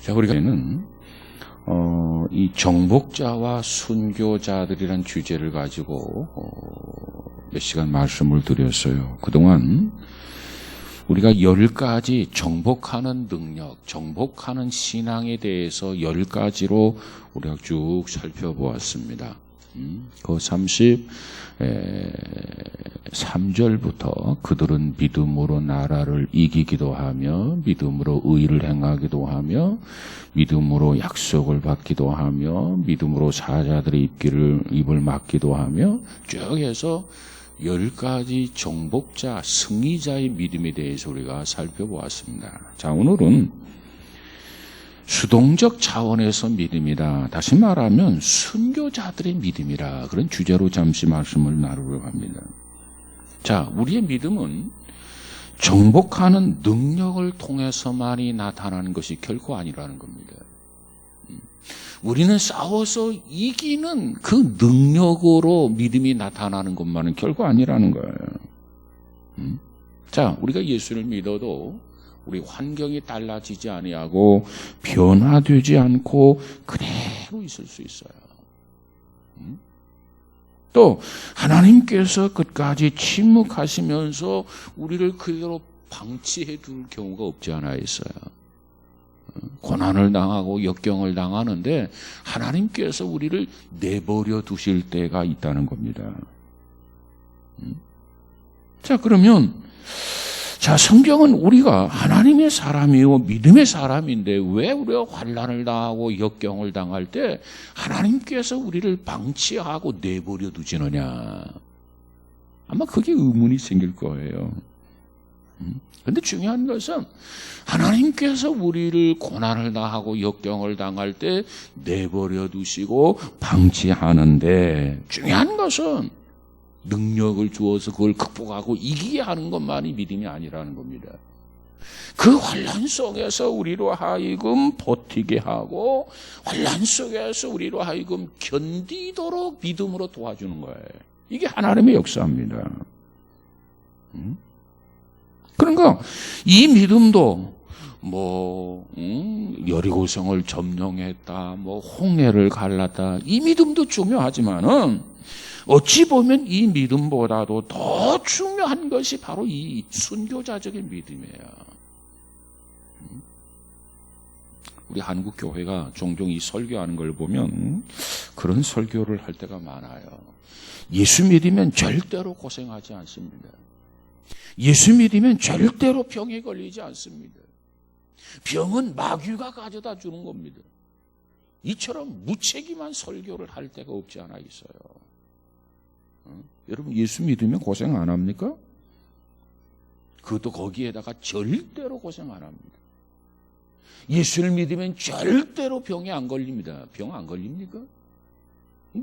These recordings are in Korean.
자, 우리가는 이 정복자와 순교자들이란 주제를 가지고 몇 시간 말씀을 드렸어요. 그동안 우리가 10가지 정복하는 능력, 정복하는 신앙에 대해서 10가지로 우리가 쭉 살펴보았습니다. 그 33절부터 그들은 믿음으로 나라를 이기기도 하며 믿음으로 의를 행하기도 하며 믿음으로 약속을 받기도 하며 믿음으로 사자들의 입을 막기도 하며 쭉 해서 10가지 정복자, 승리자의 믿음에 대해서 우리가 살펴보았습니다. 자, 오늘은 수동적 차원에서 믿음이다. 다시 말하면 순교자들의 믿음이라 그런 주제로 잠시 말씀을 나누려고 합니다. 자, 우리의 믿음은 정복하는 능력을 통해서만이 나타나는 것이 결코 아니라는 겁니다. 우리는 싸워서 이기는 그 능력으로 믿음이 나타나는 것만은 결코 아니라는 거예요. 자, 우리가 예수를 믿어도 우리 환경이 달라지지 아니하고 변화되지 않고 그대로 있을 수 있어요. 또 하나님께서 끝까지 침묵하시면서 우리를 그대로 방치해 둘 경우가 없지 않아 있어요. 고난을 당하고 역경을 당하는데 하나님께서 우리를 내버려 두실 때가 있다는 겁니다. 자, 그러면 성경은 우리가 하나님의 사람이고 믿음의 사람인데 왜 우리가 환난을 당하고 역경을 당할 때 하나님께서 우리를 방치하고 내버려 두시느냐? 아마 그게 의문이 생길 거예요. 그런데 중요한 것은 하나님께서 우리를 고난을 당하고 역경을 당할 때 내버려 두시고 방치하는데 중요한 것은 능력을 주어서 그걸 극복하고 이기게 하는 것만이 믿음이 아니라는 겁니다. 그 환난 속에서 우리로 하여금 버티게 하고 환난 속에서 우리로 하여금 견디도록 믿음으로 도와주는 거예요. 이게 하나님의 역사입니다. 그러니까 이 믿음도 여리고성을 점령했다, 홍해를 갈랐다, 이 믿음도 중요하지만은 어찌 보면 이 믿음보다도 더 중요한 것이 바로 이 순교자적인 믿음이에요. 우리 한국 교회가 종종 이 설교하는 걸 보면 그런 설교를 할 때가 많아요. 예수 믿으면 절대로 고생하지 않습니다. 예수 믿으면 절대로 병에 걸리지 않습니다. 병은 마귀가 가져다 주는 겁니다. 이처럼 무책임한 설교를 할 때가 없지 않아 있어요. 여러분, 예수 믿으면 고생 안 합니까? 그것도 거기에다가 절대로 고생 안 합니다. 예수를 믿으면 절대로 병에 안 걸립니다. 병 안 걸립니까?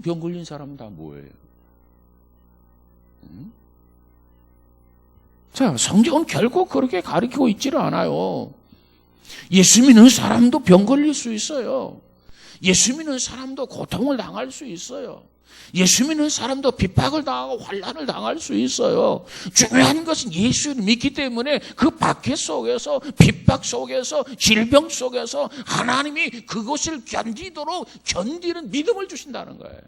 병 걸린 사람은 다 뭐예요? 자, 성경은 결코 그렇게 가르치고 있지를 않아요. 예수 믿는 사람도 병 걸릴 수 있어요. 예수 믿는 사람도 고통을 당할 수 있어요. 예수 믿는 사람도 핍박을 당하고 환난을 당할 수 있어요. 중요한 것은 예수를 믿기 때문에 그 박해 속에서, 핍박 속에서, 질병 속에서 하나님이 그것을 견디도록 견디는 믿음을 주신다는 거예요.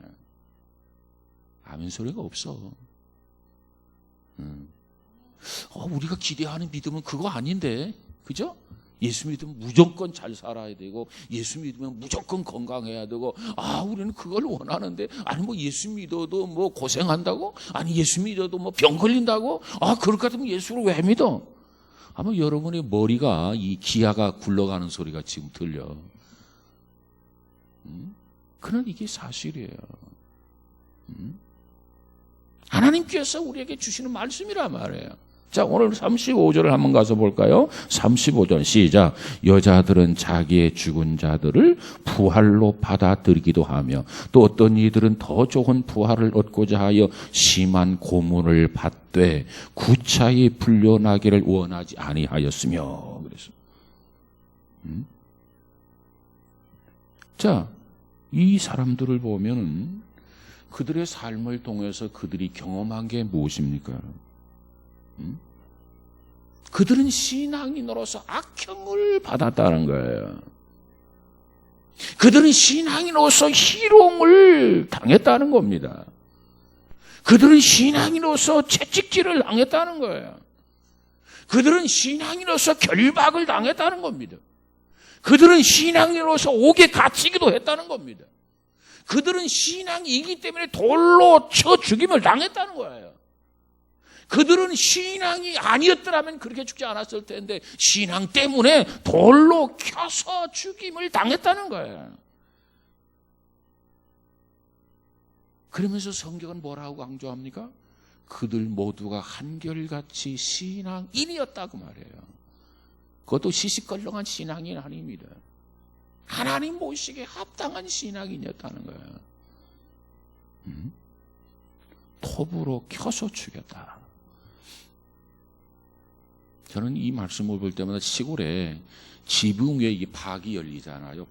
아멘 소리가 없어. 우리가 기대하는 믿음은 그거 아닌데, 그죠? 예수 믿으면 무조건 잘 살아야 되고, 예수 믿으면 무조건 건강해야 되고, 우리는 그걸 원하는데, 예수 믿어도 고생한다고? 예수 믿어도 병 걸린다고? 그럴 것 같으면 예수를 왜 믿어? 아마 여러분의 머리가 이 기아가 굴러가는 소리가 지금 들려. 그러나 이게 사실이에요. 하나님께서 우리에게 주시는 말씀이란 말이에요. 자, 오늘 35절을 한번 가서 볼까요? 35절 시작. 여자들은 자기의 죽은 자들을 부활로 받아들이기도 하며 또 어떤 이들은 더 좋은 부활을 얻고자 하여 심한 고문을 받되 구차히 풀려나기를 원하지 아니하였으며. 그래서 자, 이 사람들을 보면은 그들의 삶을 통해서 그들이 경험한 게 무엇입니까? 그들은 신앙인으로서 악형을 받았다는 거예요. 그들은 신앙인으로서 희롱을 당했다는 겁니다. 그들은 신앙인으로서 채찍질을 당했다는 거예요. 그들은 신앙인으로서 결박을 당했다는 겁니다. 그들은 신앙인으로서 옥에 갇히기도 했다는 겁니다. 그들은 신앙이기 때문에 돌로 쳐 죽임을 당했다는 거예요. 그들은 신앙이 아니었더라면 그렇게 죽지 않았을 텐데 신앙 때문에 돌로 켜서 죽임을 당했다는 거예요. 그러면서 성경은 뭐라고 강조합니까? 그들 모두가 한결같이 신앙인이었다고 말해요. 그것도 시시껄렁한 신앙인 아닙니다. 하나님 보시기에 합당한 신앙인이었다는 거예요. 톱으로 켜서 죽였다. 저는 이 말씀을 볼 때마다 시골에 지붕 위에 이 박이 열리잖아요.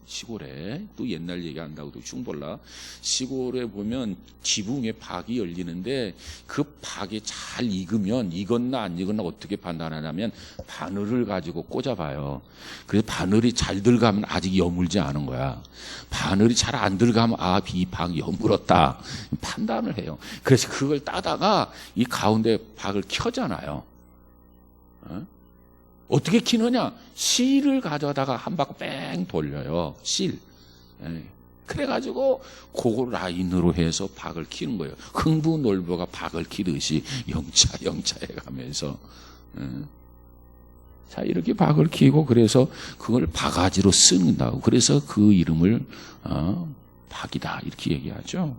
시골에 또 옛날 얘기한다고 흉볼라 시골에 보면 지붕에 박이 열리는데 그 박이 잘 익었나 안 익었나 어떻게 판단하냐면 바늘을 가지고 꽂아봐요. 그래서 바늘이 잘 들어가면 아직 여물지 않은 거야. 바늘이 잘 안 들어가면 이 박 여물었다 판단을 해요. 그래서 그걸 따다가 이 가운데 박을 켜잖아요. 어떻게 키느냐? 실을 가져다가 한 바퀴 뺑 돌려요. 실. 그래가지고 그 라인으로 해서 박을 키는 거예요. 흥부놀부가 박을 키듯이 영차 해가면서. 자, 이렇게 박을 키고 그래서 그걸 바가지로 쓴다고. 그래서 그 이름을 박이다 이렇게 얘기하죠.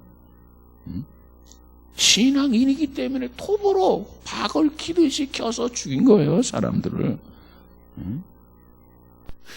신앙인이기 때문에 톱으로 박을 키듯이 켜서 죽인 거예요, 사람들을.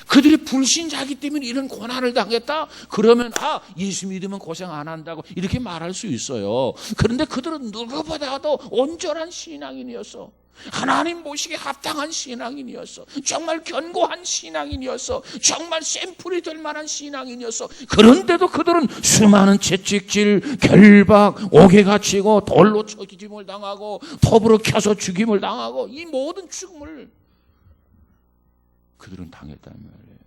그들이 불신자이기 때문에 이런 고난을 당했다? 그러면 예수 믿으면 고생 안 한다고 이렇게 말할 수 있어요. 그런데 그들은 누구보다도 온전한 신앙인이었어. 하나님 보시기에 합당한 신앙인이었어. 정말 견고한 신앙인이었어. 정말 샘플이 될 만한 신앙인이었어. 그런데도 그들은 수많은 채찍질, 결박, 옥에 갇히고 돌로 쳐 죽임을 당하고 톱으로 켜서 죽임을 당하고 이 모든 죽음을 그들은 당했단 말이에요.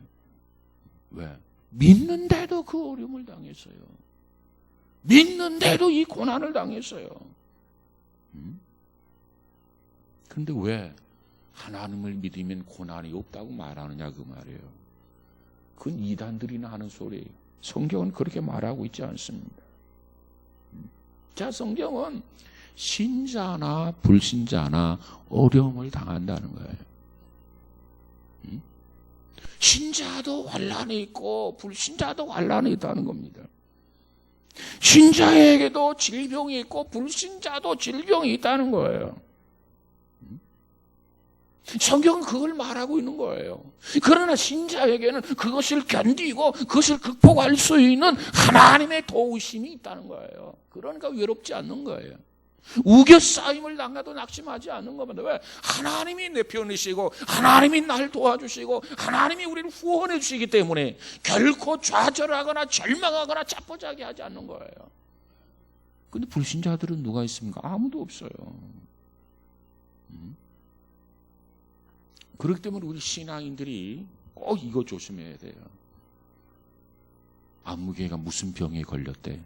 왜? 믿는데도 그 어려움을 당했어요. 믿는데도 이 고난을 당했어요. 그런데 왜 하나님을 믿으면 고난이 없다고 말하느냐 그 말이에요. 그건 이단들이나 하는 소리예요. 성경은 그렇게 말하고 있지 않습니다. 자, 성경은 신자나 불신자나 어려움을 당한다는 거예요. 신자도 환난이 있고 불신자도 환난이 있다는 겁니다. 신자에게도 질병이 있고 불신자도 질병이 있다는 거예요. 성경은 그걸 말하고 있는 거예요. 그러나 신자에게는 그것을 견디고 그것을 극복할 수 있는 하나님의 도우심이 있다는 거예요. 그러니까 외롭지 않는 거예요. 우겨싸임을 당해도 낙심하지 않는 겁니다. 왜? 하나님이 내 편이시고 하나님이 날 도와주시고 하나님이 우리를 후원해 주시기 때문에 결코 좌절하거나 절망하거나 자포자기 하지 않는 거예요. 그런데 불신자들은 누가 있습니까? 아무도 없어요. 그렇기 때문에 우리 신앙인들이 꼭 이거 조심해야 돼요. 안무개가 무슨 병에 걸렸대?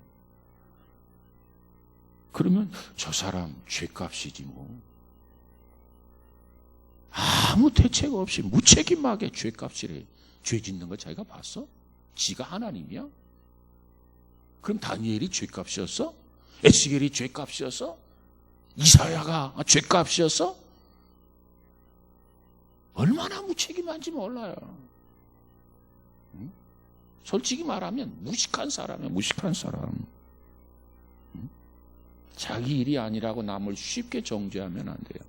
그러면 저 사람 죄값이지 뭐. 아무 대책 없이 무책임하게 죄값이래. 죄 짓는 거 자기가 봤어? 지가 하나님이야? 그럼 다니엘이 죄값이었어? 에스겔이 죄값이었어? 이사야가 죄값이었어? 얼마나 무책임한지 몰라요. 솔직히 말하면 무식한 사람이야. 무식한 사람. 자기 일이 아니라고 남을 쉽게 정죄하면 안 돼요.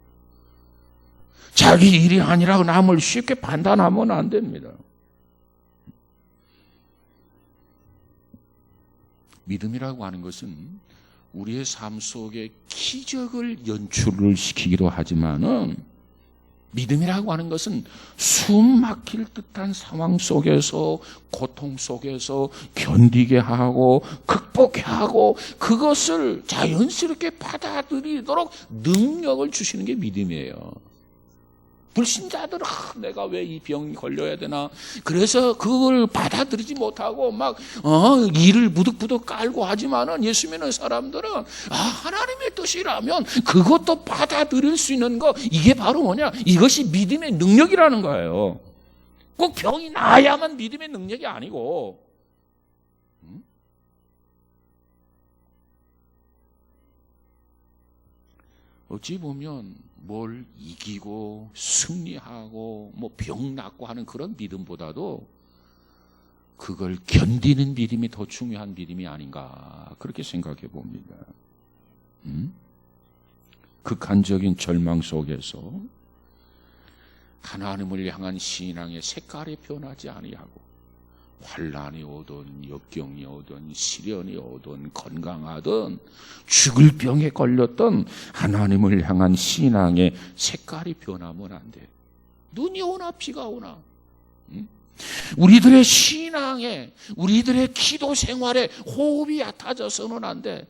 자기 일이 아니라고 남을 쉽게 판단하면 안 됩니다. 믿음이라고 하는 것은 우리의 삶 속에 기적을 연출을 시키기도 하지만은 믿음이라고 하는 것은 숨 막힐 듯한 상황 속에서 고통 속에서 견디게 하고 극복해 하고 그것을 자연스럽게 받아들이도록 능력을 주시는 게 믿음이에요. 불신자들은 내가 왜 이 병이 걸려야 되나? 그래서 그걸 받아들이지 못하고 막 이를 부득부득 깔고 하지만은 예수 믿는 사람들은 하나님의 뜻이라면 그것도 받아들일 수 있는 거, 이게 바로 뭐냐? 이것이 믿음의 능력이라는 거예요. 꼭 병이 나야만 믿음의 능력이 아니고. 어찌 보면 뭘 이기고 승리하고 뭐 병 낫고 하는 그런 믿음보다도 그걸 견디는 믿음이 더 중요한 믿음이 아닌가, 그렇게 생각해 봅니다. 극한적인 절망 속에서 하나님을 향한 신앙의 색깔이 변하지 아니하고 환난이 오든 역경이 오든 시련이 오든 건강하든 죽을 병에 걸렸던 하나님을 향한 신앙의 색깔이 변하면 안 돼. 눈이 오나 비가 오나 우리들의 신앙에, 우리들의 기도 생활에 호흡이 얕아져서는 안 돼.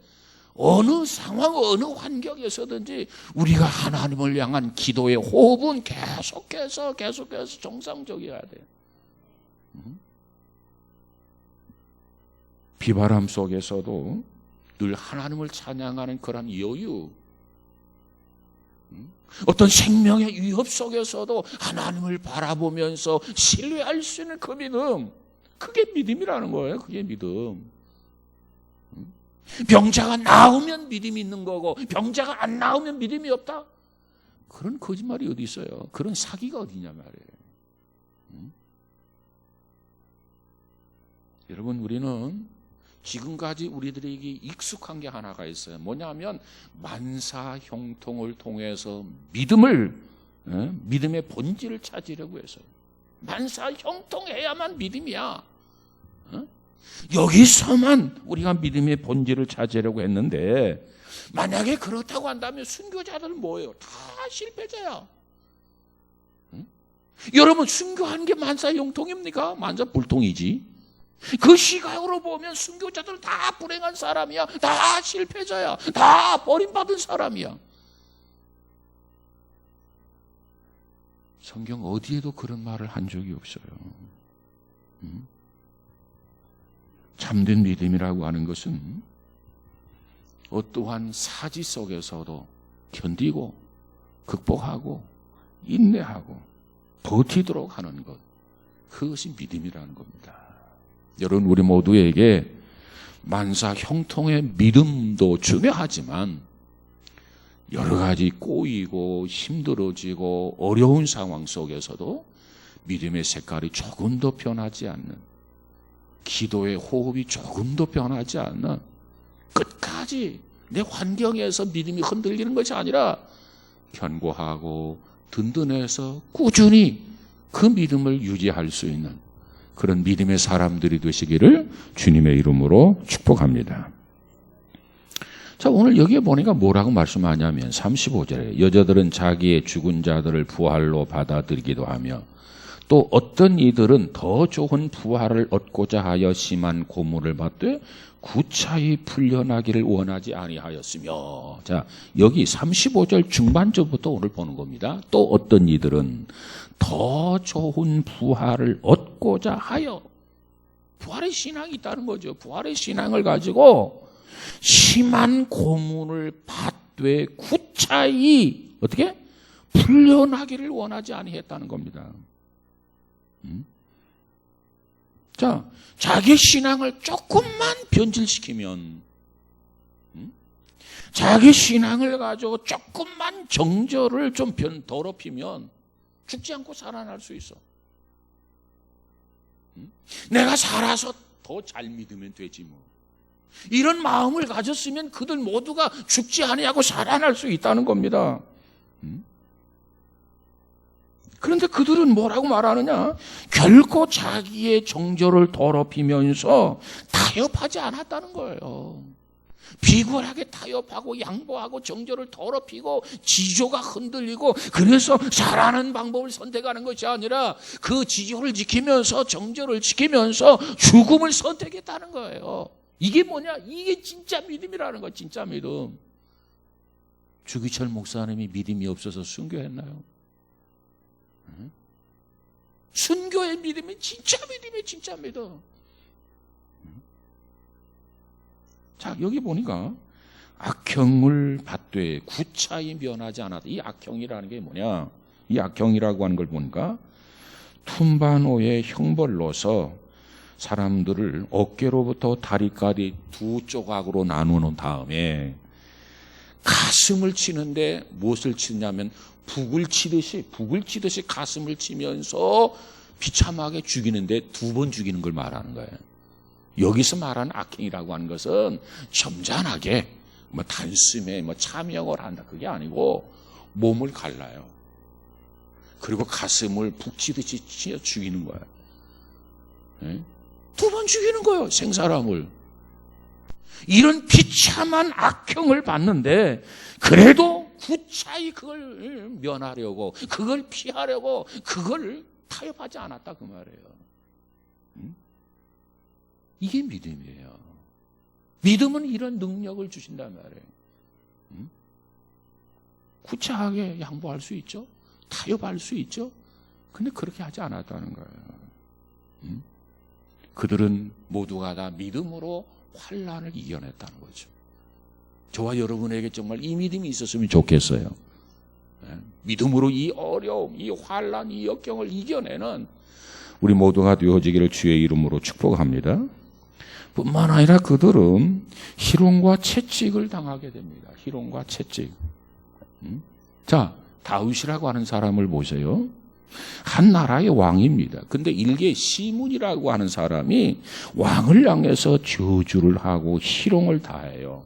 어느 상황, 어느 환경에서든지 우리가 하나님을 향한 기도의 호흡은 계속해서 정상적이어야 돼. 비바람 속에서도 늘 하나님을 찬양하는 그런 여유, 어떤 생명의 위협 속에서도 하나님을 바라보면서 신뢰할 수 있는 그 믿음, 그게 믿음이라는 거예요. 그게 믿음. 병자가 나으면 믿음이 있는 거고 병자가 안 나으면 믿음이 없다? 그런 거짓말이 어디 있어요? 그런 사기가 어디냐 말이에요. 여러분, 우리는 지금까지 우리들에게 익숙한 게 하나가 있어요. 뭐냐면 만사 형통을 통해서 믿음의 본질을 찾으려고 해서요. 만사 형통해야만 믿음이야. 여기서만 우리가 믿음의 본질을 찾으려고 했는데, 만약에 그렇다고 한다면 순교자들은 뭐예요? 다 실패자야. 여러분, 순교하는 게 만사 형통입니까? 만사 불통이지. 그 시각으로 보면 순교자들은 다 불행한 사람이야. 다 실패자야. 다 버림받은 사람이야. 성경 어디에도 그런 말을 한 적이 없어요. 참된 믿음이라고 하는 것은 어떠한 사지 속에서도 견디고 극복하고 인내하고 버티도록 하는 것, 그것이 믿음이라는 겁니다. 여러분, 우리 모두에게 만사 형통의 믿음도 중요하지만 여러 가지 꼬이고 힘들어지고 어려운 상황 속에서도 믿음의 색깔이 조금 더 변하지 않는, 기도의 호흡이 조금 더 변하지 않는, 끝까지 내 환경에서 믿음이 흔들리는 것이 아니라 견고하고 든든해서 꾸준히 그 믿음을 유지할 수 있는 그런 믿음의 사람들이 되시기를 주님의 이름으로 축복합니다. 자, 오늘 여기에 보니까 뭐라고 말씀하냐면 35절에 여자들은 자기의 죽은 자들을 부활로 받아들이기도 하며 또 어떤 이들은 더 좋은 부활을 얻고자 하여 심한 고문을 받되 구차히 풀려나기를 원하지 아니하였으며. 자, 여기 35절 중반절부터 오늘 보는 겁니다. 또 어떤 이들은 더 좋은 부활을 얻고자 하여, 부활의 신앙이 있다는 거죠. 부활의 신앙을 가지고 심한 고문을 받되 구차히 어떻게? 풀려나기를 원하지 아니했다는 겁니다. 자, 자기 신앙을 조금만 변질시키면, 자기 신앙을 가지고 조금만 정절을 좀 더럽히면 죽지 않고 살아날 수 있어. 내가 살아서 더 잘 믿으면 되지 뭐. 이런 마음을 가졌으면 그들 모두가 죽지 아니하고 살아날 수 있다는 겁니다. 그런데 그들은 뭐라고 말하느냐? 결코 자기의 정절을 더럽히면서 타협하지 않았다는 거예요. 비굴하게 타협하고 양보하고 정절을 더럽히고 지조가 흔들리고 그래서 살아가는 방법을 선택하는 것이 아니라 그 지조를 지키면서 정절을 지키면서 죽음을 선택했다는 거예요. 이게 뭐냐? 이게 진짜 믿음이라는 거예요. 진짜 믿음. 주기철 목사님이 믿음이 없어서 순교했나요? 순교의 믿음이 진짜 믿음이 진짜 믿어. 자, 여기 보니까 악형을 받되 구차히 면하지 않았다. 이 악형이라는 게 뭐냐? 이 악형이라고 하는 걸 보니까 툰바노의 형벌로서 사람들을 어깨로부터 다리까지 두 조각으로 나누는 다음에 가슴을 치는데 무엇을 치냐면 북을 치듯이 가슴을 치면서 비참하게 죽이는데 2번 죽이는 걸 말하는 거예요. 여기서 말하는 악행이라고 하는 것은 점잖하게 단숨에 차명을 한다 그게 아니고 몸을 갈라요. 그리고 가슴을 북 치듯이 치어 죽이는 거예요. 네? 2번 죽이는 거예요. 생사람을. 이런 비참한 악형을 받는데 그래도 구차히 그걸 면하려고 그걸 피하려고 그걸 타협하지 않았다 그 말이에요. 이게 믿음이에요. 믿음은 이런 능력을 주신단 말이에요. 구차하게 양보할 수 있죠. 타협할 수 있죠. 근데 그렇게 하지 않았다는 거예요. 그들은 모두가 다 믿음으로 환난을 이겨냈다는 거죠. 저와 여러분에게 정말 이 믿음이 있었으면 좋겠어요. 믿음으로 이 어려움, 이 환난, 이 역경을 이겨내는 우리 모두가 되어지기를 주의 이름으로 축복합니다. 뿐만 아니라 그들은 희롱과 채찍을 당하게 됩니다. 희롱과 채찍. 자, 다윗이라고 하는 사람을 보세요. 한 나라의 왕입니다. 근데 일개 시문이라고 하는 사람이 왕을 향해서 저주를 하고 희롱을 다해요.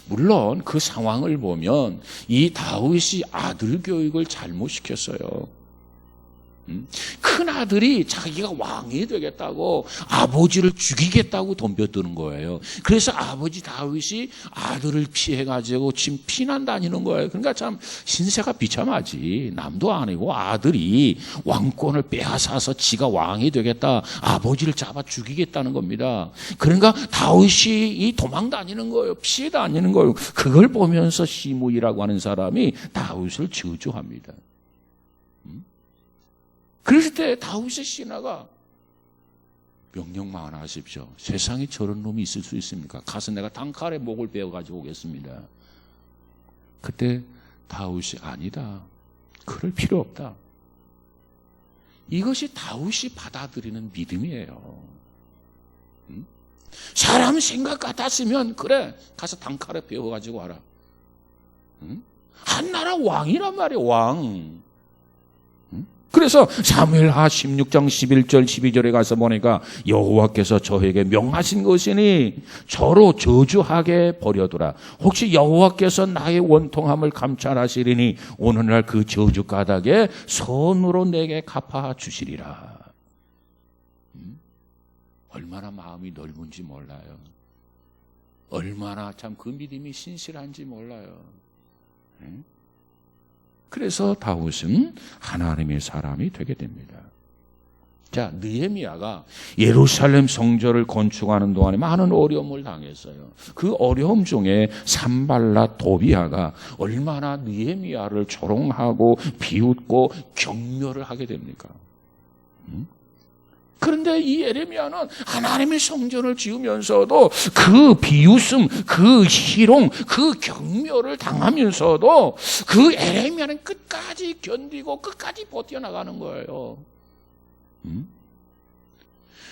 물론 그 상황을 보면 이 다윗이 아들 교육을 잘못 시켰어요. 큰 아들이 자기가 왕이 되겠다고 아버지를 죽이겠다고 덤벼드는 거예요. 그래서 아버지 다윗이 아들을 피해가지고 지금 피난 다니는 거예요. 그러니까 참 신세가 비참하지. 남도 아니고 아들이 왕권을 빼앗아서 지가 왕이 되겠다, 아버지를 잡아 죽이겠다는 겁니다. 그러니까 다윗이 이 도망 다니는 거예요. 피해 다니는 거예요. 그걸 보면서 시므이라고 하는 사람이 다윗을 저주합니다. 그랬을 때 다윗의 신하가 명령만 하십시오. 세상에 저런 놈이 있을 수 있습니까? 가서 내가 단칼에 목을 베어가지고 오겠습니다. 그때 다윗이 아니다. 그럴 필요 없다. 이것이 다윗이 받아들이는 믿음이에요. 사람 생각 같았으면 그래 가서 단칼에 베어가지고 와라. 한 나라 왕이란 말이에요. 왕. 그래서 사무엘하 16장 11절 12절에 가서 보니까 여호와께서 저에게 명하신 것이니 저로 저주하게 버려두라. 혹시 여호와께서 나의 원통함을 감찰하시리니 오늘날 그 저주 가닥에 선으로 내게 갚아 주시리라. 얼마나 마음이 넓은지 몰라요. 얼마나 참 그 믿음이 신실한지 몰라요. 그래서 다윗은 하나님의 사람이 되게 됩니다. 자, 느헤미야가 예루살렘 성전을 건축하는 동안에 많은 어려움을 당했어요. 그 어려움 중에 산발랏 도비아가 얼마나 느헤미야를 조롱하고 비웃고 경멸을 하게 됩니까? 그런데 이 예레미야는 하나님의 성전을 지으면서도 그 비웃음, 그 희롱, 그 경멸을 당하면서도 그 예레미야는 끝까지 견디고 끝까지 버텨나가는 거예요.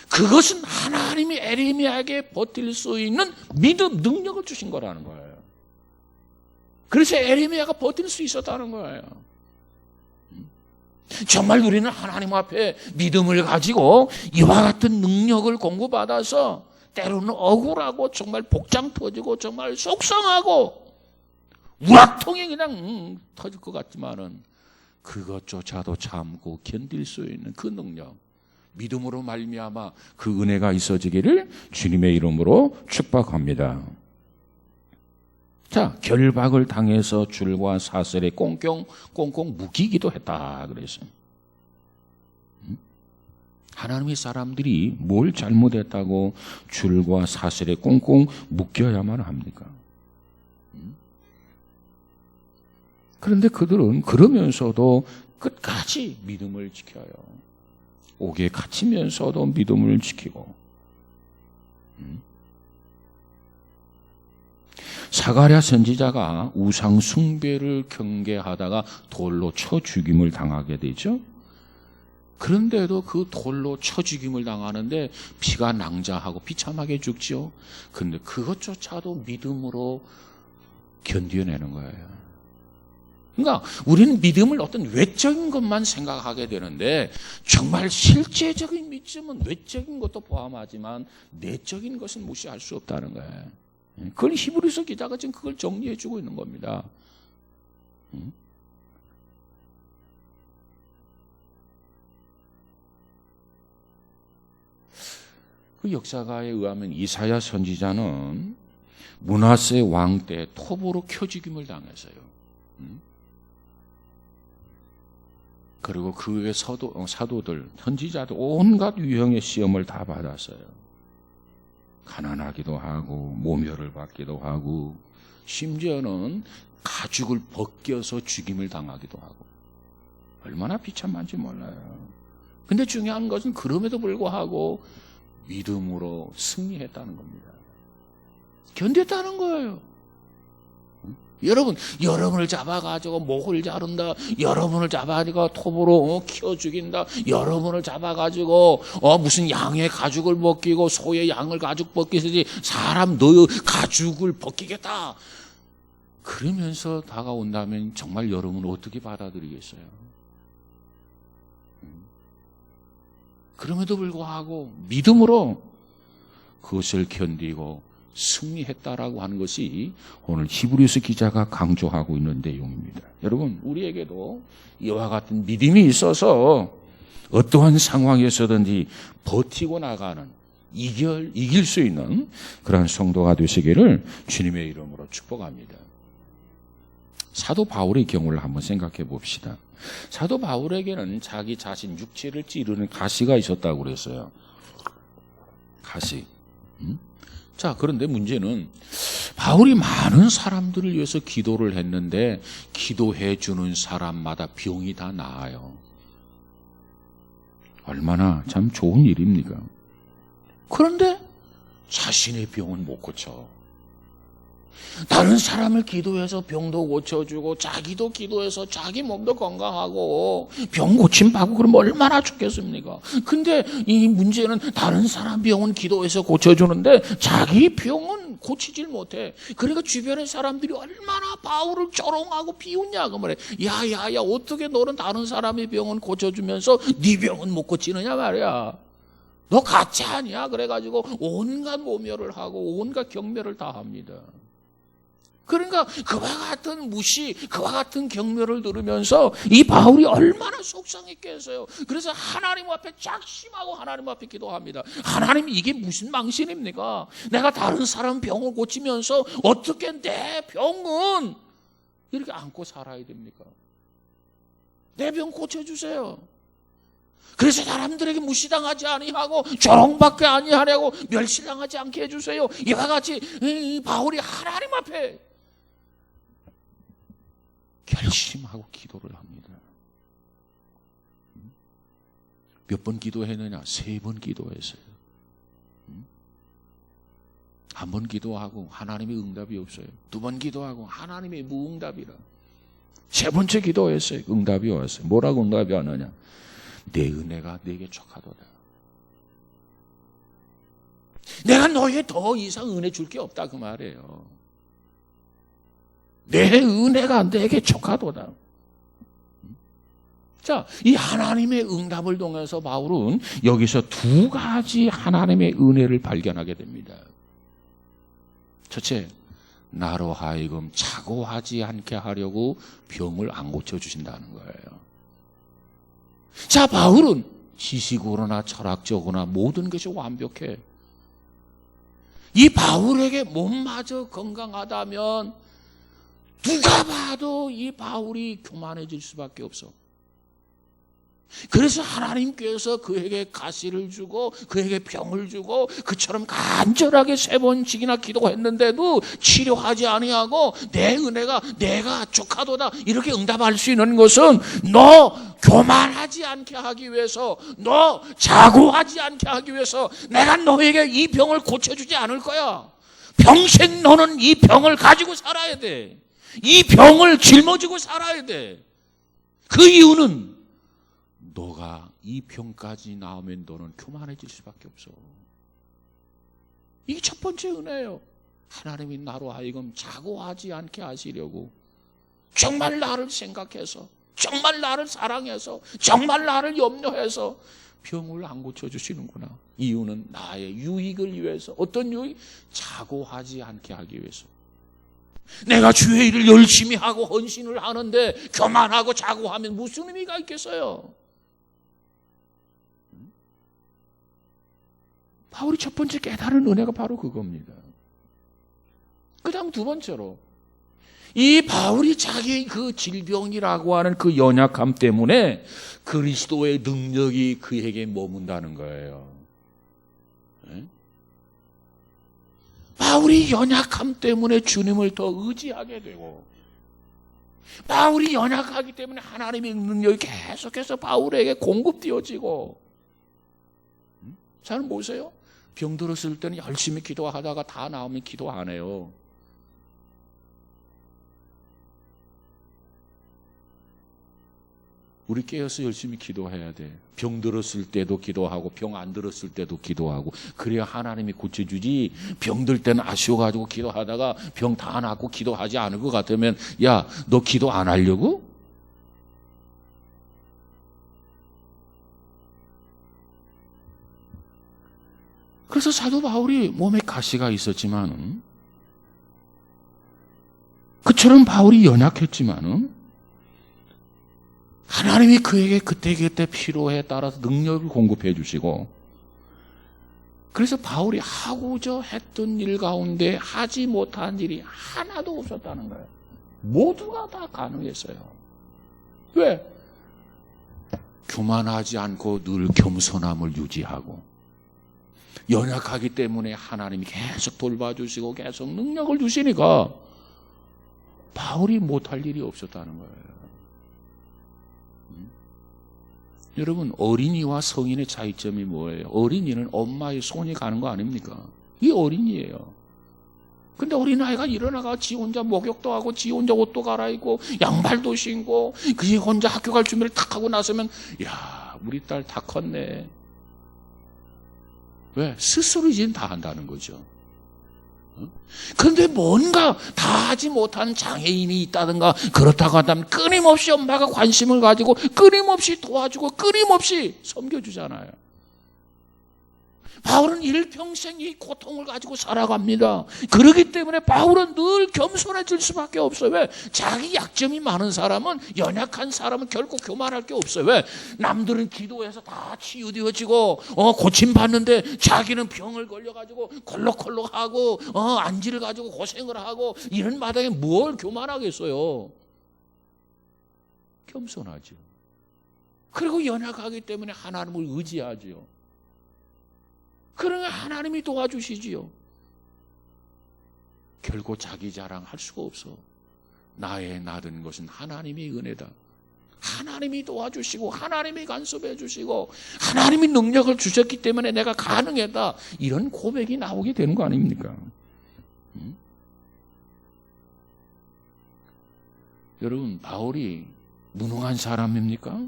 그것은 하나님이 예레미야에게 버틸 수 있는 믿음, 능력을 주신 거라는 거예요. 그래서 예레미야가 버틸 수 있었다는 거예요. 정말 우리는 하나님 앞에 믿음을 가지고 이와 같은 능력을 공급받아서 때로는 억울하고 정말 복장 터지고 정말 속상하고 우락통이 그냥 터질 것 같지만은 그것조차도 참고 견딜 수 있는 그 능력, 믿음으로 말미암아 그 은혜가 있어지기를 주님의 이름으로 축복합니다. 자, 결박을 당해서 줄과 사슬에 꽁꽁 묶이기도 했다 그랬어요. 하나님의 사람들이 뭘 잘못했다고 줄과 사슬에 꽁꽁 묶여야만 합니까? 그런데 그들은 그러면서도 끝까지 믿음을 지켜요. 옥에 갇히면서도 믿음을 지키고. 사가랴 선지자가 우상 숭배를 경계하다가 돌로 쳐 죽임을 당하게 되죠. 그런데도 그 돌로 쳐 죽임을 당하는데 피가 낭자하고 비참하게 죽죠. 그런데 그것조차도 믿음으로 견뎌내는 거예요. 그러니까 우리는 믿음을 어떤 외적인 것만 생각하게 되는데 정말 실제적인 믿음은 외적인 것도 포함하지만 내적인 것은 무시할 수 없다는 거예요. 그걸 히브리서 기자가 지금 그걸 정리해 주고 있는 겁니다. 그 역사가에 의하면 이사야 선지자는 므낫세 왕 때 톱으로 켜죽임을 당했어요. 그리고 그 외 사도들, 선지자들 온갖 유형의 시험을 다 받았어요. 가난하기도 하고 모멸을 받기도 하고 심지어는 가죽을 벗겨서 죽임을 당하기도 하고 얼마나 비참한지 몰라요. 근데 중요한 것은 그럼에도 불구하고 믿음으로 승리했다는 겁니다. 견뎠다는 거예요. 여러분을 잡아가지고 목을 자른다. 여러분을 잡아가지고 톱으로 키워 죽인다. 여러분을 잡아가지고 무슨 양의 가죽을 벗기고 소의 양을 가죽 벗기듯이 사람 너의 가죽을 벗기겠다. 그러면서 다가온다면 정말 여러분은 어떻게 받아들이겠어요? 그럼에도 불구하고 믿음으로 그것을 견디고 승리했다라고 하는 것이 오늘 히브리서 기자가 강조하고 있는 내용입니다. 여러분, 우리에게도 이와 같은 믿음이 있어서 어떠한 상황에서든지 버티고 나가는 이길 수 있는 그런 성도가 되시기를 주님의 이름으로 축복합니다. 사도 바울의 경우를 한번 생각해 봅시다. 사도 바울에게는 자기 자신 육체를 찌르는 가시가 있었다고 그랬어요. 가시. 자, 그런데 문제는 바울이 많은 사람들을 위해서 기도를 했는데 기도해 주는 사람마다 병이 다 나아요. 얼마나 참 좋은 일입니까? 그런데 자신의 병은 못 고쳐. 다른 사람을 기도해서 병도 고쳐주고 자기도 기도해서 자기 몸도 건강하고 병 고침받고 그러면 얼마나 좋겠습니까? 근데 이 문제는 다른 사람 병은 기도해서 고쳐주는데 자기 병은 고치질 못해. 그러니까 주변의 사람들이 얼마나 바울을 조롱하고 비웃냐고 말해. 야야야, 어떻게 너는 다른 사람의 병은 고쳐주면서 네 병은 못 고치느냐 말이야. 너 가짜 아니야? 그래가지고 온갖 모멸을 하고 온갖 경멸을 다 합니다. 그러니까 그와 같은 무시, 그와 같은 경멸을 들으면서 이 바울이 얼마나 속상했겠어요. 그래서 하나님 앞에 작심하고 하나님 앞에 기도합니다. 하나님, 이게 무슨 망신입니까? 내가 다른 사람 병을 고치면서 어떻게 내 병은 이렇게 안고 살아야 됩니까? 내 병 고쳐주세요. 그래서 사람들에게 무시당하지 아니하고 조롱받게 아니하려고 멸시당하지 않게 해주세요. 이와 같이 이 바울이 하나님 앞에 결심하고 기도를 합니다. 몇 번 기도했느냐? 3번 기도했어요. 한 번 기도하고 하나님의 응답이 없어요. 2번 기도하고 하나님의 무응답이라. 3번째 기도했어요. 응답이 왔어요. 뭐라고 응답이 왔느냐? 내 은혜가 내게 족하도다. 내가 너에 더 이상 은혜 줄 게 없다, 그 말이에요. 내 은혜가 내게 족하도다. 자, 이 하나님의 응답을 통해서 바울은 여기서 2가지 하나님의 은혜를 발견하게 됩니다. 첫째, 나로 하여금 착오하지 않게 하려고 병을 안 고쳐주신다는 거예요. 자, 바울은 지식으로나 철학적으로나 모든 것이 완벽해. 이 바울에게 몸마저 건강하다면 누가 봐도 이 바울이 교만해질 수밖에 없어. 그래서 하나님께서 그에게 가시를 주고 그에게 병을 주고 그처럼 간절하게 3번씩이나 기도했는데도 치료하지 아니하고 내 은혜가 내가 족하도다 이렇게 응답할 수 있는 것은 너 교만하지 않게 하기 위해서, 너 자고하지 않게 하기 위해서 내가 너에게 이 병을 고쳐주지 않을 거야. 평생 너는 이 병을 가지고 살아야 돼. 이 병을 짊어지고 살아야 돼. 그 이유는 너가 이 병까지 나오면 너는 교만해질 수밖에 없어. 이게 첫 번째 은혜예요. 하나님이 나로 하여금 자고하지 않게 하시려고 정말 나를 생각해서, 정말 나를 사랑해서, 정말 나를 염려해서 병을 안 고쳐주시는구나. 이유는 나의 유익을 위해서. 어떤 유익? 자고하지 않게 하기 위해서. 내가 주의 일을 열심히 하고 헌신을 하는데 교만하고 자고하면 무슨 의미가 있겠어요? 바울이 첫 번째 깨달은 은혜가 바로 그겁니다. 그 다음 두 번째로, 이 바울이 자기 그 질병이라고 하는 그 연약함 때문에 그리스도의 능력이 그에게 머문다는 거예요. 네? 바울이 연약함 때문에 주님을 더 의지하게 되고, 바울이 연약하기 때문에 하나님의 능력이 계속해서 바울에게 공급되어지고. 잘 보세요. 병 들었을 때는 열심히 기도하다가 다 나오면 기도 안 해요. 우리 깨어서 열심히 기도해야 돼. 병 들었을 때도 기도하고 병 안 들었을 때도 기도하고, 그래야 하나님이 고쳐주지. 병 들 때는 아쉬워가지고 기도하다가 병 다 낫고 기도하지 않을 것 같으면, 야, 너 기도 안 하려고? 그래서 사도 바울이 몸에 가시가 있었지만, 그처럼 바울이 연약했지만 하나님이 그에게 그때그때 필요에 따라서 능력을 공급해 주시고, 그래서 바울이 하고자 했던 일 가운데 하지 못한 일이 하나도 없었다는 거예요. 모두가 다 가능했어요. 왜? 교만하지 않고 늘 겸손함을 유지하고, 연약하기 때문에 하나님이 계속 돌봐주시고 계속 능력을 주시니까 바울이 못할 일이 없었다는 거예요. 여러분, 어린이와 성인의 차이점이 뭐예요? 어린이는 엄마의 손이 가는 거 아닙니까? 이 어린이에요. 근데 어린아이가 일어나가 지 혼자 목욕도 하고 지 혼자 옷도 갈아입고 양말도 신고 그 혼자 학교 갈 준비를 탁 하고 나서면, 야, 우리 딸 다 컸네. 왜? 스스로 이제는 다 한다는 거죠. 그런데 뭔가 다 하지 못하는 장애인이 있다든가 그렇다고 한다면 끊임없이 엄마가 관심을 가지고 끊임없이 도와주고 끊임없이 섬겨주잖아요. 바울은 일평생 이 고통을 가지고 살아갑니다. 그렇기 때문에 바울은 늘 겸손해질 수밖에 없어요. 왜? 자기 약점이 많은 사람은, 연약한 사람은 결코 교만할 게 없어요. 왜? 남들은 기도해서 다 치유되어지고 고침받는데 자기는 병을 걸려가지고 콜록콜록하고 안지를 가지고 고생을 하고 이런 마당에 뭘 교만하겠어요. 겸손하죠. 그리고 연약하기 때문에 하나님을 의지하죠. 그러면 하나님이 도와주시지요. 결코 자기 자랑할 수가 없어. 나의 나된 것은 하나님의 은혜다. 하나님이 도와주시고 하나님이 간섭해 주시고 하나님이 능력을 주셨기 때문에 내가 가능했다. 이런 고백이 나오게 되는 거 아닙니까? 여러분, 바울이 무능한 사람입니까?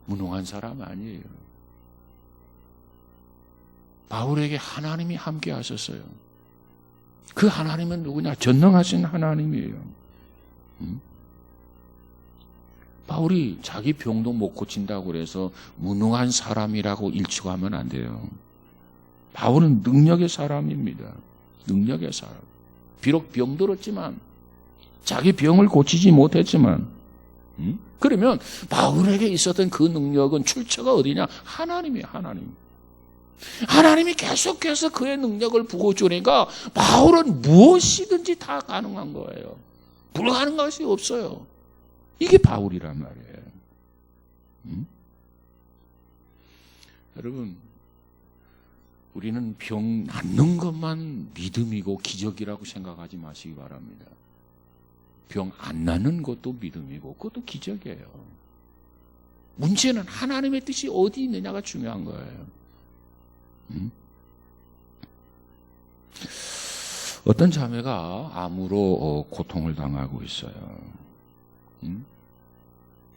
무능한 사람 아니에요. 바울에게 하나님이 함께 하셨어요. 그 하나님은 누구냐? 전능하신 하나님이에요. 바울이 자기 병도 못 고친다고 그래서 무능한 사람이라고 일치하면 안 돼요. 바울은 능력의 사람입니다. 능력의 사람. 비록 병들었지만, 자기 병을 고치지 못했지만, 그러면 바울에게 있었던 그 능력은 출처가 어디냐? 하나님이에요. 하나님이 계속해서 그의 능력을 부어주니까 바울은 무엇이든지 다 가능한 거예요. 불가능한 것이 없어요. 이게 바울이란 말이에요. 여러분, 우리는 병 낫는 것만 믿음이고 기적이라고 생각하지 마시기 바랍니다. 병 안 낫는 것도 믿음이고 그것도 기적이에요. 문제는 하나님의 뜻이 어디 있느냐가 중요한 거예요. 어떤 자매가 암으로 고통을 당하고 있어요.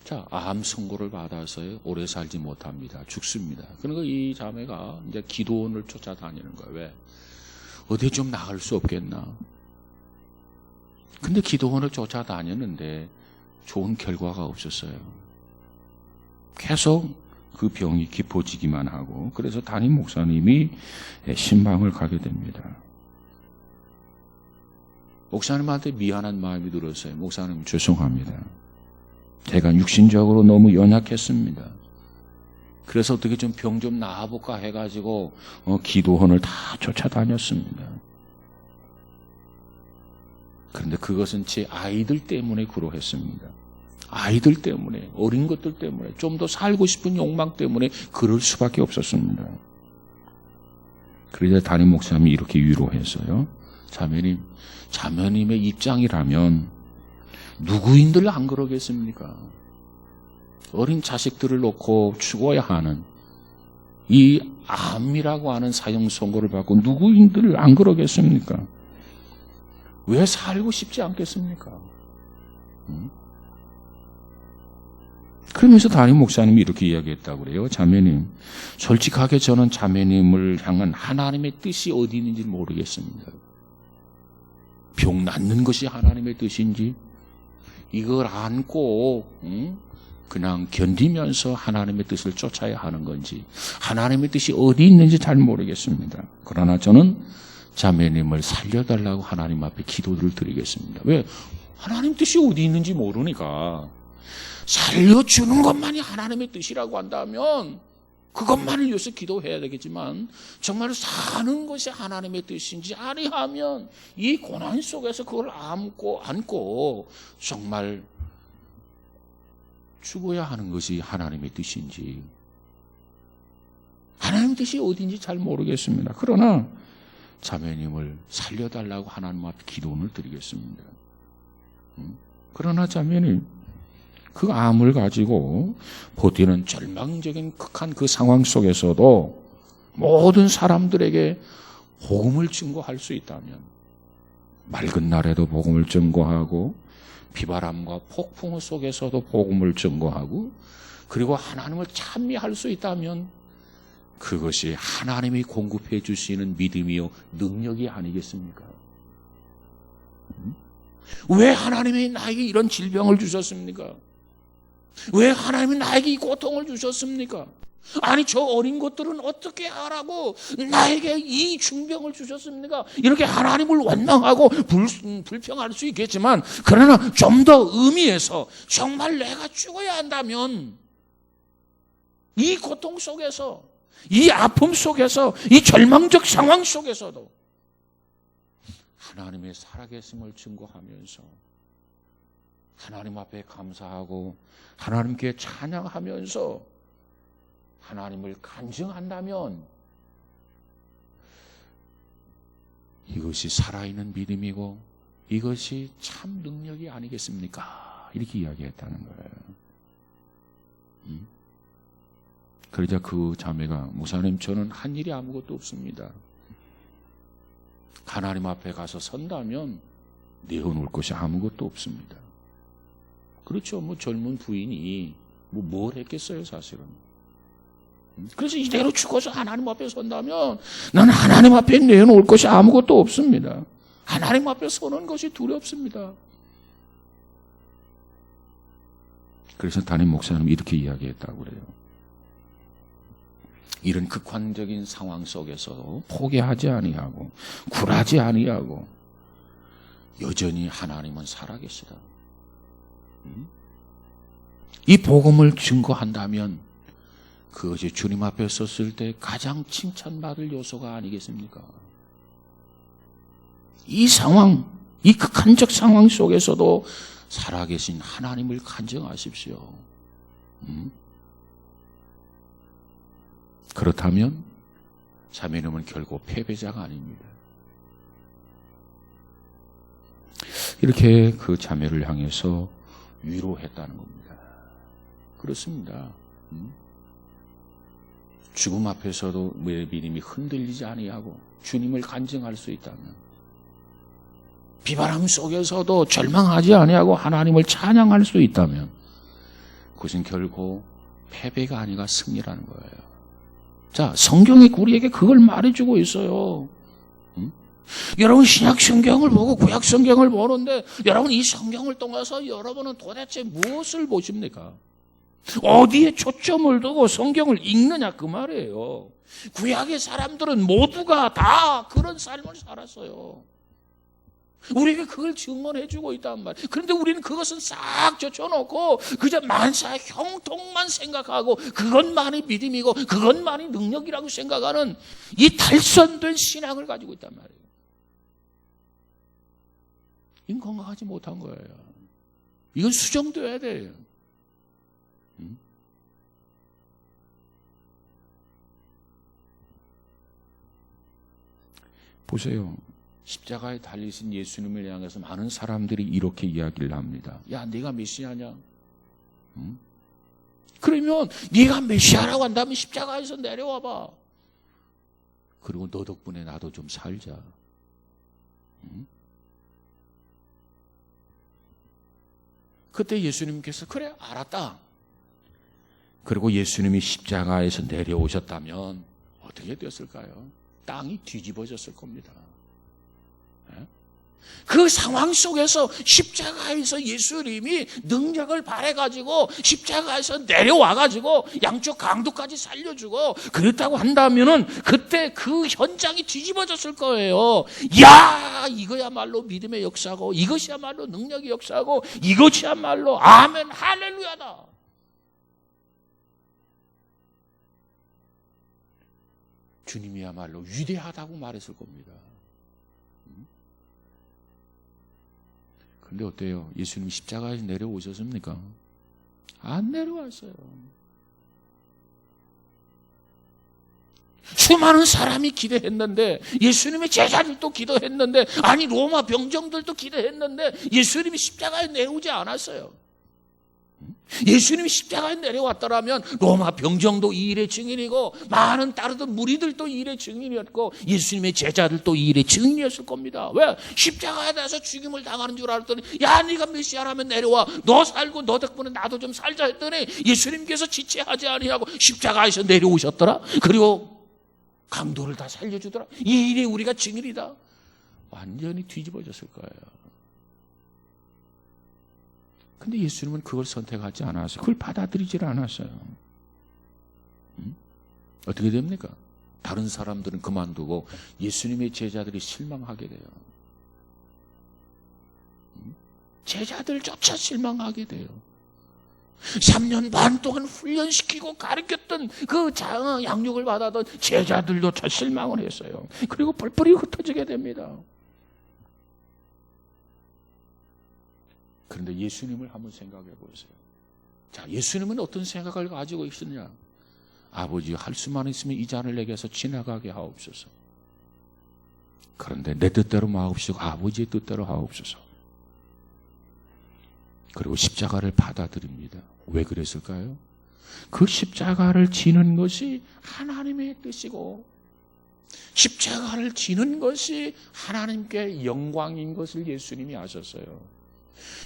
자, 암 선고를 받아서 오래 살지 못합니다. 죽습니다. 그러니까 이 자매가 이제 기도원을 쫓아다니는 거예요. 왜? 어디 좀 나을 수 없겠나? 근데 기도원을 쫓아다녔는데 좋은 결과가 없었어요. 계속 그 병이 깊어지기만 하고, 그래서 담임 목사님이 신방을 가게 됩니다. 목사님한테 미안한 마음이 들었어요. 목사님 죄송합니다. 제가 육신적으로 너무 연약했습니다. 그래서 어떻게 좀 병 좀 나아볼까 해가지고 기도원을 다 쫓아다녔습니다. 그런데 그것은 제 아이들 때문에 그러했습니다. 아이들 때문에, 어린 것들 때문에, 좀 더 살고 싶은 욕망 때문에 그럴 수밖에 없었습니다. 그러자 담임 목사님이 이렇게 위로했어요. 자매님의 입장이라면 누구인들 안 그러겠습니까? 어린 자식들을 놓고 죽어야 하는 이 암이라고 하는 사형 선고를 받고 누구인들 안 그러겠습니까? 왜 살고 싶지 않겠습니까? 그러면서 담임 목사님이 이렇게 이야기했다고 그래요. 자매님, 솔직하게 저는 자매님을 향한 하나님의 뜻이 어디 있는지 모르겠습니다. 병 낫는 것이 하나님의 뜻인지, 이걸 안고 그냥 견디면서 하나님의 뜻을 쫓아야 하는 건지, 하나님의 뜻이 어디 있는지 잘 모르겠습니다. 그러나 저는 자매님을 살려달라고 하나님 앞에 기도를 드리겠습니다. 왜? 하나님 뜻이 어디 있는지 모르니까. 살려주는 것만이 하나님의 뜻이라고 한다면 그것만을 위해서 기도해야 되겠지만, 정말 사는 것이 하나님의 뜻인지 아니하면 이 고난 속에서 그걸 안고 정말 죽어야 하는 것이 하나님의 뜻인지, 하나님의 뜻이 어딘지 잘 모르겠습니다. 그러나 자매님을 살려달라고 하나님 앞에 기도를 드리겠습니다. 그러나 자매님, 그 암을 가지고 버티는 절망적인 극한 그 상황 속에서도 모든 사람들에게 복음을 증거할 수 있다면, 맑은 날에도 복음을 증거하고 비바람과 폭풍 속에서도 복음을 증거하고, 그리고 하나님을 찬미할 수 있다면 그것이 하나님이 공급해 주시는 믿음이요 능력이 아니겠습니까? 왜 하나님이 나에게 이런 질병을 주셨습니까? 왜 하나님이 나에게 이 고통을 주셨습니까? 아니, 저 어린 것들은 어떻게 하라고 나에게 이 중병을 주셨습니까? 이렇게 하나님을 원망하고 불평할 수 있겠지만, 그러나 좀 더 의미해서 정말 내가 죽어야 한다면 이 고통 속에서, 이 아픔 속에서, 이 절망적 상황 속에서도 하나님의 살아계심을 증거하면서 하나님 앞에 감사하고 하나님께 찬양하면서 하나님을 간증한다면 이것이 살아있는 믿음이고 이것이 참 능력이 아니겠습니까? 이렇게 이야기했다는 거예요. 그러자 그 자매가, 목사님, 저는 한 일이 아무것도 없습니다. 하나님 앞에 가서 선다면 내어놓을 것이 아무것도 없습니다. 그렇죠. 젊은 부인이 뭘 했겠어요, 사실은. 그래서 이대로 죽어서 하나님 앞에 선다면 나는 하나님 앞에 내어놓을 것이 아무것도 없습니다. 하나님 앞에 서는 것이 두렵습니다. 그래서 담임 목사님이 이렇게 이야기했다고 그래요. 이런 극한적인 상황 속에서 포기하지 아니하고 굴하지 아니하고 여전히 하나님은 살아계시다. 이 복음을 증거한다면 그것이 주님 앞에 섰을 때 가장 칭찬받을 요소가 아니겠습니까? 이 상황, 이 극한적 상황 속에서도 살아계신 하나님을 간증하십시오. 그렇다면 자매님은 결국 패배자가 아닙니다. 이렇게 그 자매를 향해서 위로했다는 겁니다. 그렇습니다. 죽음 앞에서도 내 믿음이 흔들리지 아니하고 주님을 간증할 수 있다면, 비바람 속에서도 절망하지 아니하고 하나님을 찬양할 수 있다면, 그것은 결코 패배가 아니라 승리라는 거예요. 자, 성경이 우리에게 그걸 말해주고 있어요. 여러분 신약 성경을 보고 구약 성경을 보는데, 여러분 이 성경을 통해서 여러분은 도대체 무엇을 보십니까? 어디에 초점을 두고 성경을 읽느냐 그 말이에요. 구약의 사람들은 모두가 다 그런 삶을 살았어요. 우리에게 그걸 증언해주고 있단 말이에요. 그런데 우리는 그것은 싹 젖혀놓고 그저 만사 형통만 생각하고 그것만이 믿음이고 그것만이 능력이라고 생각하는 이 탈선된 신앙을 가지고 있단 말이에요. 이건 건강하지 못한 거예요. 이건 수정돼야 돼요. 보세요. 십자가에 달리신 예수님을 향해서 많은 사람들이 이렇게 이야기를 합니다. 야, 네가 메시아냐? 그러면 네가 메시아라고 한다면 십자가에서 내려와 봐. 그리고 너 덕분에 나도 좀 살자. 그때 예수님께서 그래 알았다. 그리고 예수님이 십자가에서 내려오셨다면 어떻게 됐을까요? 땅이 뒤집어졌을 겁니다. 그 상황 속에서 십자가에서 예수님이 능력을 발해가지고 십자가에서 내려와가지고 양쪽 강도까지 살려주고 그랬다고 한다면은 그때 그 현장이 뒤집어졌을 거예요. 야, 이거야말로 믿음의 역사고 이것이야말로 능력의 역사고 이것이야말로 아멘 할렐루야다. 주님이야말로 위대하다고 말했을 겁니다. 그런데 어때요? 예수님이 십자가에서 내려오셨습니까? 안 내려왔어요. 수많은 사람이 기도했는데, 예수님의 제자들도 기도했는데, 아니 로마 병정들도 기도했는데 예수님이 십자가에 내려오지 않았어요. 예수님이 십자가에 내려왔더라면 로마 병정도 이 일의 증인이고 많은 따르던 무리들도 이 일의 증인이었고 예수님의 제자들도 이 일의 증인이었을 겁니다. 왜? 십자가에 대해서 죽임을 당하는 줄 알았더니 야, 네가 메시아라면 내려와. 너 살고 너 덕분에 나도 좀 살자 했더니 예수님께서 지체하지 아니하고 십자가에서 내려오셨더라. 그리고 강도를 다 살려주더라. 이 일이 우리가 증인이다. 완전히 뒤집어졌을 거예요. 근데 예수님은 그걸 선택하지 않았어요. 그걸 받아들이질 않았어요. 어떻게 됩니까? 다른 사람들은 그만두고 예수님의 제자들이 실망하게 돼요. 제자들조차 실망하게 돼요. 3년 반 동안 훈련시키고 가르쳤던 그 양육을 받았던 제자들조차 실망을 했어요. 그리고 뿔뿔이 흩어지게 됩니다. 그런데 예수님을 한번 생각해 보세요. 자, 예수님은 어떤 생각을 가지고 있었냐? 아버지, 할 수만 있으면 이 잔을 내게서 지나가게 하옵소서. 그런데 내 뜻대로 마옵시고 아버지의 뜻대로 하옵소서. 그리고 십자가를 받아들입니다. 왜 그랬을까요? 그 십자가를 지는 것이 하나님의 뜻이고 십자가를 지는 것이 하나님께 영광인 것을 예수님이 아셨어요.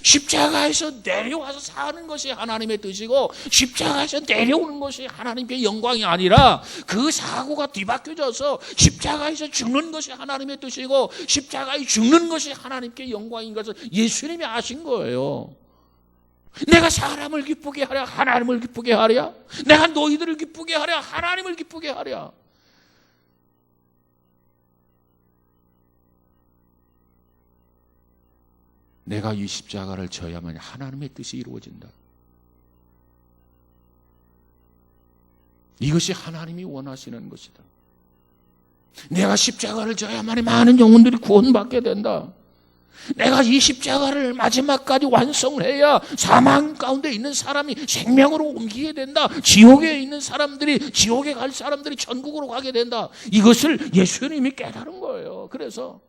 십자가에서 내려와서 사는 것이 하나님의 뜻이고 십자가에서 내려오는 것이 하나님께 영광이 아니라 그 사고가 뒤바뀌어져서 십자가에서 죽는 것이 하나님의 뜻이고 십자가에 죽는 것이 하나님께 영광인 것을 예수님이 아신 거예요. 내가 사람을 기쁘게 하랴 하나님을 기쁘게 하랴, 내가 너희들을 기쁘게 하랴 하나님을 기쁘게 하랴. 내가 이 십자가를 져야만 하나님의 뜻이 이루어진다. 이것이 하나님이 원하시는 것이다. 내가 십자가를 져야만 많은 영혼들이 구원받게 된다. 내가 이 십자가를 마지막까지 완성을 해야 사망 가운데 있는 사람이 생명으로 옮기게 된다. 지옥에 있는 사람들이, 지옥에 갈 사람들이 천국으로 가게 된다. 이것을 예수님이 깨달은 거예요. 그래서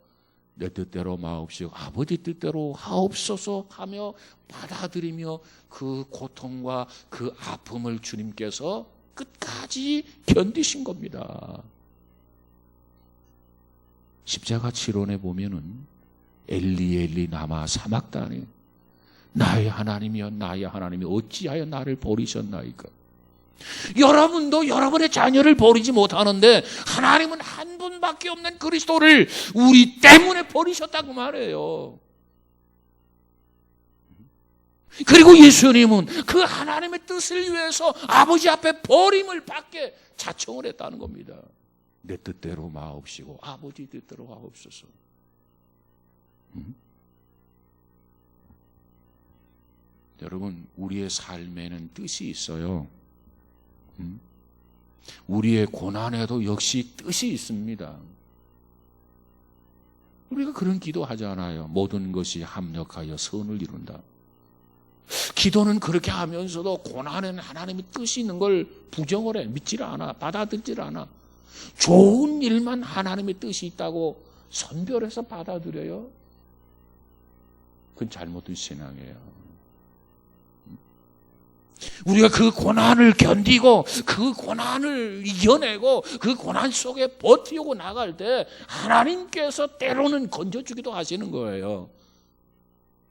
내 뜻대로 마옵시고 아버지 뜻대로 하옵소서 하며 받아들이며 그 고통과 그 아픔을 주님께서 끝까지 견디신 겁니다. 십자가 치론에 보면은 엘리 엘리 나마 사막다니, 나의 하나님이여 나의 하나님이 어찌하여 나를 버리셨나이까. 여러분도 여러분의 자녀를 버리지 못하는데 하나님은 한 분밖에 없는 그리스도를 우리 때문에 버리셨다고 말해요. 그리고 예수님은 그 하나님의 뜻을 위해서 아버지 앞에 버림을 받게 자청을 했다는 겁니다. 내 뜻대로 마옵시고 아버지 뜻대로 하옵소서. 여러분, 우리의 삶에는 뜻이 있어요. 우리의 고난에도 역시 뜻이 있습니다. 우리가 그런 기도하지 않아요. 모든 것이 합력하여 선을 이룬다. 기도는 그렇게 하면서도 고난에는 하나님의 뜻이 있는 걸 부정을 해. 믿지를 않아. 받아들지를 않아. 좋은 일만 하나님의 뜻이 있다고 선별해서 받아들여요. 그건 잘못된 신앙이에요. 우리가 그 고난을 견디고 그 고난을 이겨내고 그 고난 속에 버티고 나갈 때 하나님께서 때로는 건져주기도 하시는 거예요.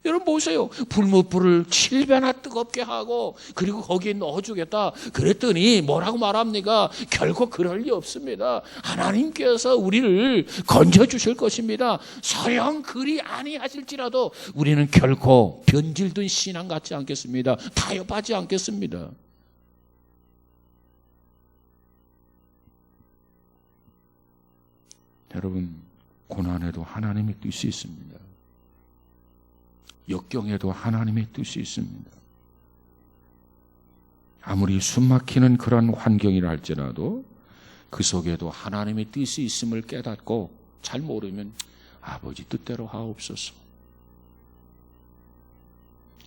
여러분 보세요. 불못불을 7배나 뜨겁게 하고 그리고 거기에 넣어주겠다 그랬더니 뭐라고 말합니까? 결코 그럴 리 없습니다. 하나님께서 우리를 건져주실 것입니다. 서령 그리 아니하실지라도 우리는 결코 변질된 신앙 같지 않겠습니다. 타협하지 않겠습니다. 여러분, 고난에도 하나님의 뜻이 있습니다. 역경에도 하나님의 뜻이 있습니다. 아무리 숨막히는 그런 환경이라 할지라도 그 속에도 하나님의 뜻이 있음을 깨닫고 잘 모르면 아버지 뜻대로 하옵소서.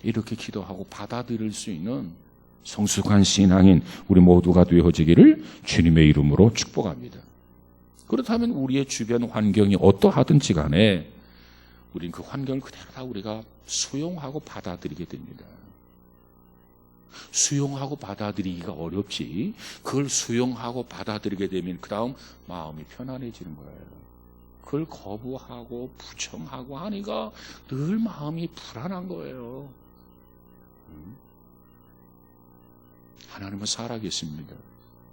이렇게 기도하고 받아들일 수 있는 성숙한 신앙인 우리 모두가 되어지기를 주님의 이름으로 축복합니다. 그렇다면 우리의 주변 환경이 어떠하든지 간에 우리는 그 환경을 그대로 다 우리가 수용하고 받아들이게 됩니다. 수용하고 받아들이기가 어렵지 그걸 수용하고 받아들이게 되면 그 다음 마음이 편안해지는 거예요. 그걸 거부하고 부정하고 하니까 늘 마음이 불안한 거예요. 하나님은 살아계십니다.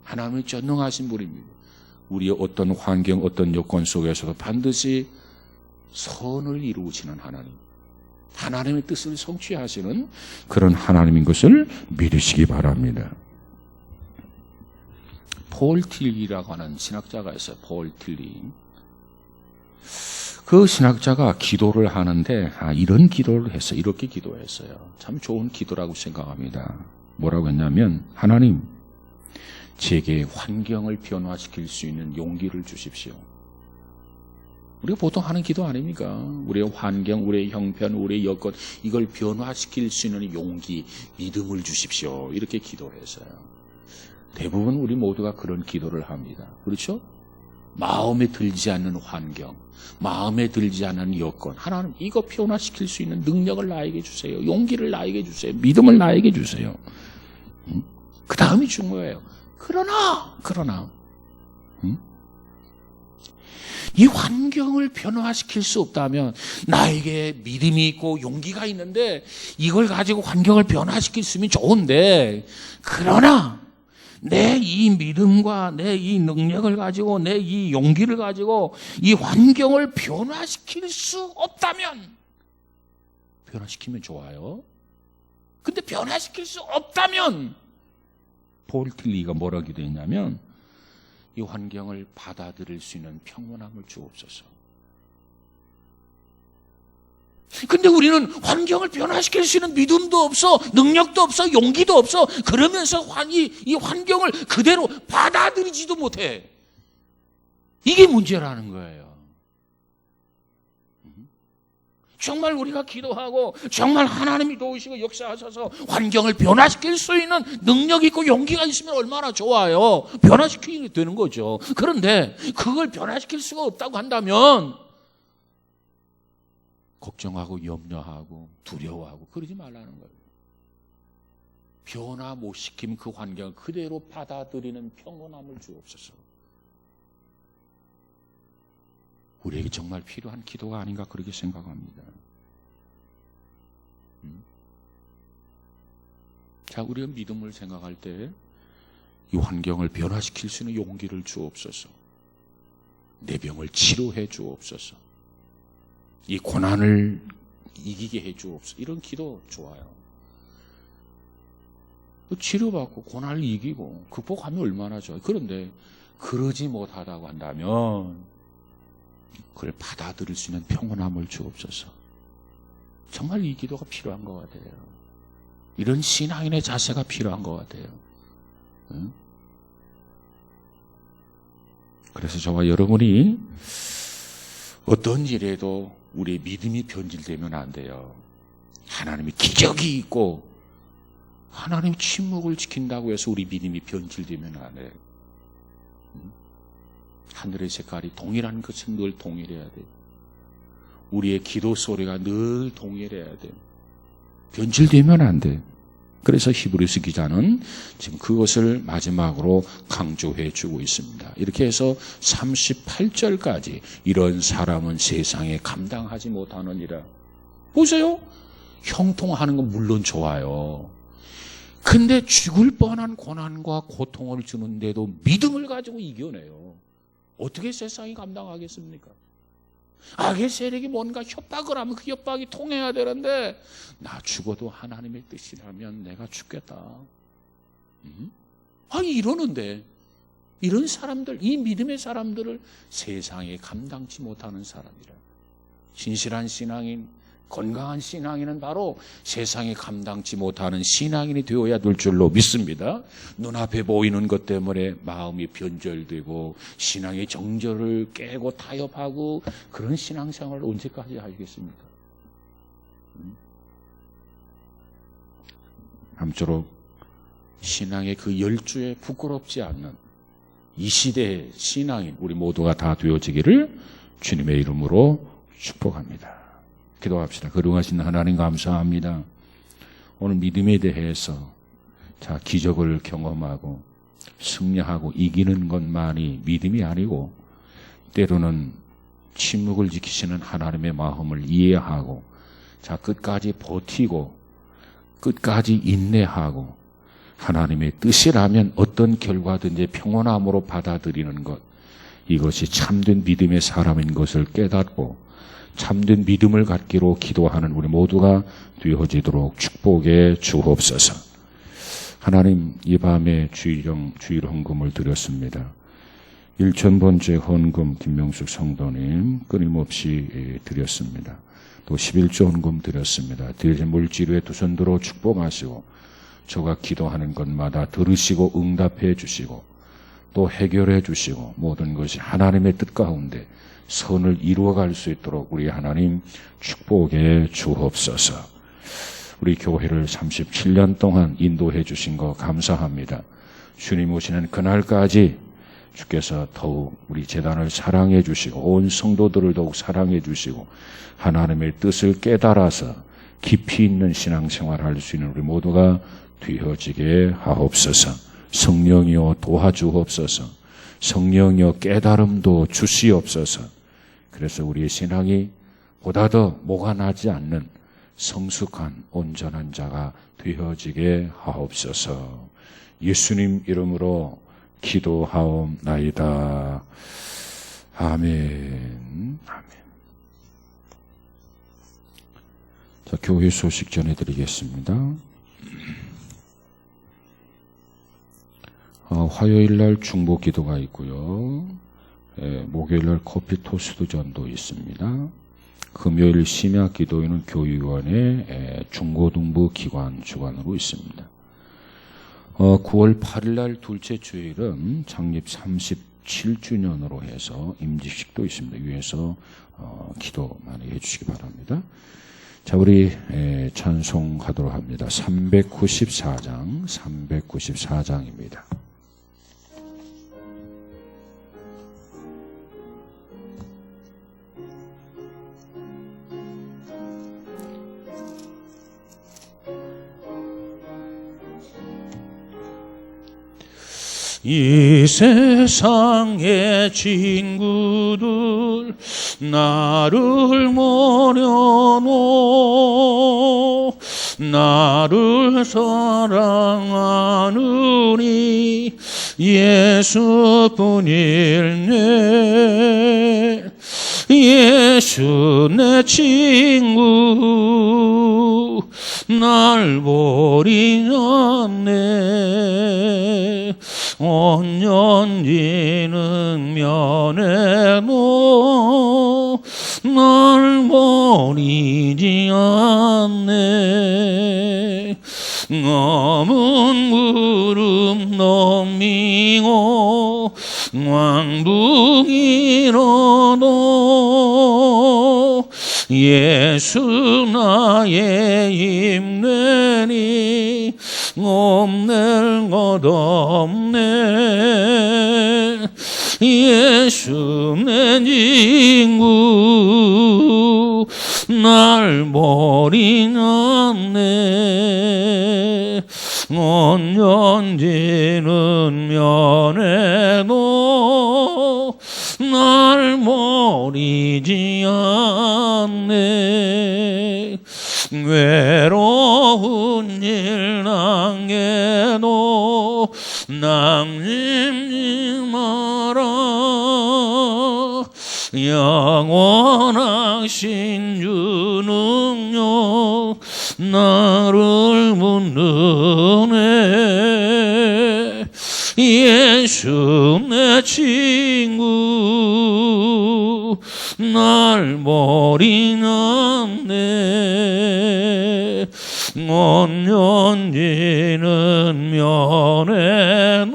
하나님은 전능하신 분입니다. 우리의 어떤 환경, 어떤 여건 속에서도 반드시 선을 이루시는 하나님, 하나님의 뜻을 성취하시는 그런 하나님인 것을 믿으시기 바랍니다. 폴 틸리라고 하는 신학자가 있어요. 폴 틸리. 그 신학자가 기도를 하는데 이런 기도를 했어요. 이렇게 기도했어요. 참 좋은 기도라고 생각합니다. 뭐라고 했냐면, 하나님, 제게 환경을 변화시킬 수 있는 용기를 주십시오. 우리가 보통 하는 기도 아닙니까? 우리의 환경, 우리의 형편, 우리의 여건, 이걸 변화시킬 수 있는 용기, 믿음을 주십시오. 이렇게 기도를 했어요. 대부분 우리 모두가 그런 기도를 합니다. 그렇죠? 마음에 들지 않는 환경, 마음에 들지 않는 여건, 하나님 이거 변화시킬 수 있는 능력을 나에게 주세요. 용기를 나에게 주세요. 믿음을 나에게 주세요. 그 다음이 중요해요. 그러나 이 환경을 변화시킬 수 없다면, 나에게 믿음이 있고 용기가 있는데 이걸 가지고 환경을 변화시킬 수 있으면 좋은데, 그러나 내 이 믿음과 내 이 능력을 가지고 내 이 용기를 가지고 이 환경을 변화시킬 수 없다면, 변화시키면 좋아요. 근데 변화시킬 수 없다면 폴 틸리가 뭐라고 기도했냐면, 이 환경을 받아들일 수 있는 평온함을 주옵소서. 근데 우리는 환경을 변화시킬 수 있는 믿음도 없어, 능력도 없어, 용기도 없어. 그러면서 이 환경을 그대로 받아들이지도 못해. 이게 문제라는 거예요. 정말 우리가 기도하고 정말 하나님이 도우시고 역사하셔서 환경을 변화시킬 수 있는 능력이 있고 용기가 있으면 얼마나 좋아요. 변화시키게 되는 거죠. 그런데 그걸 변화시킬 수가 없다고 한다면 걱정하고 염려하고 두려워하고 그러지 말라는 거예요. 변화 못 시키면 그 환경을 그대로 받아들이는 평온함을 주옵소서. 우리에게 정말 필요한 기도가 아닌가 그렇게 생각합니다. 자, 우리가 믿음을 생각할 때 이 환경을 변화시킬 수 있는 용기를 주옵소서. 내 병을 치료해 주옵소서. 이 고난을 이기게 해 주옵소서. 이런 기도 좋아요. 치료받고 고난을 이기고 극복하면 얼마나 좋아요. 그런데 그러지 못하다고 한다면 그걸 받아들일 수 있는 평온함을 주옵소서. 정말 이 기도가 필요한 것 같아요. 이런 신앙인의 자세가 필요한 것 같아요. 응? 그래서 저와 여러분이 어떤 일에도 우리의 믿음이 변질되면 안 돼요. 하나님이 기적이 있고 하나님이 침묵을 지킨다고 해서 우리 믿음이 변질되면 안 돼요. 하늘의 색깔이 동일한 것은 늘 동일해야 돼요. 우리의 기도 소리가 늘 동일해야 돼요. 변질되면 안 돼요. 그래서 히브리서 기자는 지금 그것을 마지막으로 강조해 주고 있습니다. 이렇게 해서 38절까지 이런 사람은 세상에 감당하지 못하느니라. 보세요. 형통하는 건 물론 좋아요. 근데 죽을 뻔한 고난과 고통을 주는데도 믿음을 가지고 이겨내요. 어떻게 세상이 감당하겠습니까? 악의 세력이 뭔가 협박을 하면 그 협박이 통해야 되는데 나 죽어도 하나님의 뜻이라면 내가 죽겠다. 이러는데 이런 사람들, 이 믿음의 사람들을 세상에 감당치 못하는 사람이라. 진실한 신앙인, 건강한 신앙인은 바로 세상에 감당치 못하는 신앙인이 되어야 될 줄로 믿습니다. 눈앞에 보이는 것 때문에 마음이 변절되고 신앙의 정절을 깨고 타협하고 그런 신앙생활을 언제까지 하겠습니까? 아무쪼록 신앙의 그 열주에 부끄럽지 않는 이 시대의 신앙인 우리 모두가 다 되어지기를 주님의 이름으로 축복합니다. 기도합시다. 거룩하신 하나님 감사합니다. 오늘 믿음에 대해서 기적을 경험하고 승리하고 이기는 것만이 믿음이 아니고 때로는 침묵을 지키시는 하나님의 마음을 이해하고 끝까지 버티고 끝까지 인내하고 하나님의 뜻이라면 어떤 결과든지 평온함으로 받아들이는 것, 이것이 참된 믿음의 사람인 것을 깨닫고 참된 믿음을 갖기로 기도하는 우리 모두가 되어지도록 축복해 주옵소서. 하나님, 이 밤에 주일 헌금을 드렸습니다. 1,000번째 헌금 김명숙 성도님 끊임없이 드렸습니다. 또 11조 헌금 드렸습니다. 드려진 물질에 두 손 들어 축복하시고 저가 기도하는 것마다 들으시고 응답해 주시고 또 해결해 주시고 모든 것이 하나님의 뜻 가운데 선을 이루어갈 수 있도록 우리 하나님 축복해 주옵소서. 우리 교회를 37년 동안 인도해 주신 거 감사합니다. 주님 오시는 그날까지 주께서 더욱 우리 재단을 사랑해 주시고 온 성도들을 더욱 사랑해 주시고 하나님의 뜻을 깨달아서 깊이 있는 신앙생활을 할 수 있는 우리 모두가 되어지게 하옵소서. 성령이여 도와주옵소서. 성령이여 깨달음도 주시옵소서. 그래서 우리의 신앙이 보다 더 모가나지 않는 성숙한 온전한 자가 되어지게 하옵소서. 예수님 이름으로 기도하옵나이다. 아멘. 아멘. 교회 소식 전해드리겠습니다. 화요일날 중보 기도가 있고요. 목요일날 커피 토스트 전도 있습니다. 금요일 심야 기도회는 교육원의 중고등부 기관 주관으로 있습니다. 9월 8일 날 둘째 주일은 창립 37주년으로 해서 임직식도 있습니다. 위에서 기도 많이 해주시기 바랍니다. 자, 우리 찬송하도록 합니다. 394장입니다. 이 세상의 친구들 나를 모려놓 나를 사랑하느니 예수뿐일네. 예수 내 친구 날 버리지 않네. 온년지는 면에도 날 버리지 않네. 검은 구름 넘이고 왕북이로도 예수 나의 힘내니 없는 것 없네. 예수 내 친구 날 버리지 않네. 온년지는 면에도 날 버리지 않네. 외로운 일 당해도 낭심지 마라. 영원하신 주 능력 나를 붙드네. 예수 내 친구 날 버리지 않네. 온년지는 면에도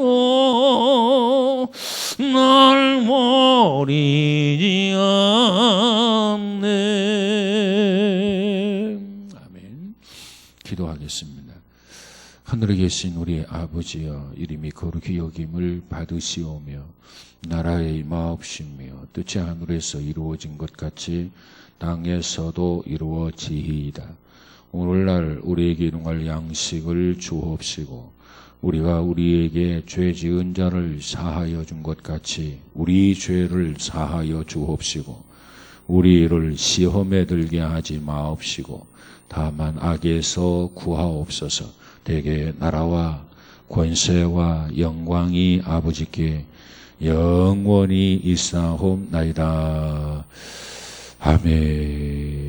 날 버리지 않네. 아멘. 기도하겠습니다. 하늘에 계신 우리 아버지여, 이름이 거룩히 여김을 받으시오며 나라의 임하옵시며 뜻이 하늘에서 이루어진 것 같이 땅에서도 이루어지이다. 오늘날 우리에게 일용할 양식을 주옵시고 우리가 우리에게 죄 지은 자를 사하여 준 것 같이 우리 죄를 사하여 주옵시고 우리를 시험에 들게 하지 마옵시고 다만 악에서 구하옵소서. 대개 나라와 권세와 영광이 아버지께 영원히 있사옵나이다. 아멘.